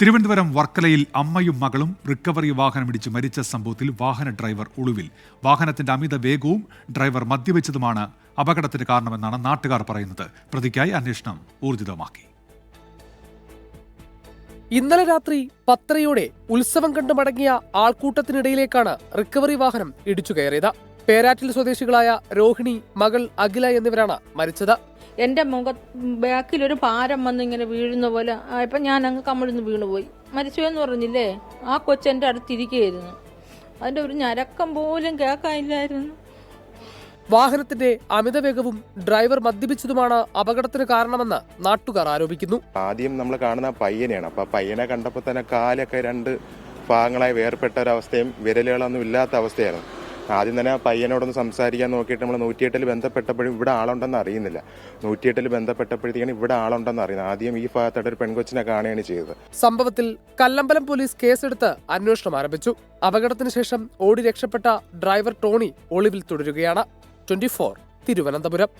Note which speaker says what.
Speaker 1: തിരുവനന്തപുരം വർക്കലയിൽ അമ്മയും മകളും റിക്കവറി വാഹനമിടിച്ച് മരിച്ച സംഭവത്തിൽ വാഹന ഡ്രൈവർ ഒളിവിൽ. വാഹനത്തിന്റെ അമിത വേഗവും ഡ്രൈവർ മദ്യപിച്ചതുമാണ് അപകടത്തിന് കാരണമെന്നാണ് നാട്ടുകാർ പറയുന്നത്. പ്രതിക്കായി അന്വേഷണം ഊർജിതമാക്കി.
Speaker 2: ഇന്നലെ രാത്രി 10:30 ഉത്സവം കണ്ടു മടങ്ങിയ ആൾക്കൂട്ടത്തിനിടയിലേക്കാണ് റിക്കവറി വാഹനം ഇടിച്ചു കയറിയത്. പേരാറ്റിൽ സ്വദേശികളായ രോഹിണി, മകൾ അഖില എന്നിവരാണ് മരിച്ചത്.
Speaker 3: എൻ്റെ ബാക്കിലൊരു പാരം വന്ന് ഇങ്ങനെ വീഴുന്ന പോലെ ആയപ്പോൾ ഞാൻ അങ്ങ് കമിഴ്ന്ന് വീണുപോയി. മരിച്ചു എന്ന് പറഞ്ഞില്ലേ, ആ കൊച്ചെൻ്റെ അടുത്തിരിക്കുകയായിരുന്നു. അതിൻ്റെ ഒരു ഞരക്കം പോലും കേൾക്കാനില്ലായിരുന്നു.
Speaker 2: വാഹനത്തിന്റെ അമിതവേഗവും ഡ്രൈവർ മദ്യപിച്ചതുമാണ് അപകടത്തിന് കാരണമെന്ന് നാട്ടുകാർ ആരോപിക്കുന്നു.
Speaker 4: ആദ്യം നമ്മൾ കാണുന്ന പയ്യനെയാണ്. അപ്പൊ പയ്യനെ കണ്ടപ്പോൾ തന്നെ കാലൊക്കെ 2 ഭാഗങ്ങളായി വേർപെട്ട ഒരവസ്ഥയും വിരലുകളൊന്നും ഇല്ലാത്ത അവസ്ഥയായിരുന്നു. ആദ്യം തന്നെ പയ്യനോടൊന്ന് സംസാരിക്കാൻ നോക്കിയിട്ട് നമ്മൾ 108 ബന്ധപ്പെട്ടപ്പോഴും ഇവിടെ ആളുണ്ടെന്ന് അറിയുന്നില്ല. 108 ബന്ധപ്പെട്ടപ്പോഴത്തേക്കാണ് ഇവിടെ ആളുണ്ടെന്ന് അറിയുന്നത്. ആദ്യം ഈ ഭാഗത്തായിട്ട് ഒരു പെൺകൊച്ചിനെ കാണുകയാണ് ചെയ്തത്.
Speaker 2: സംഭവത്തിൽ കല്ലമ്പലം പോലീസ് കേസെടുത്ത് അന്വേഷണം ആരംഭിച്ചു. അപകടത്തിന് ശേഷം ഓടി രക്ഷപ്പെട്ട ഡ്രൈവർ ടോണി ഒളിവിൽ തുടരുകയാണ്. 24 തിരുവനന്തപുരം.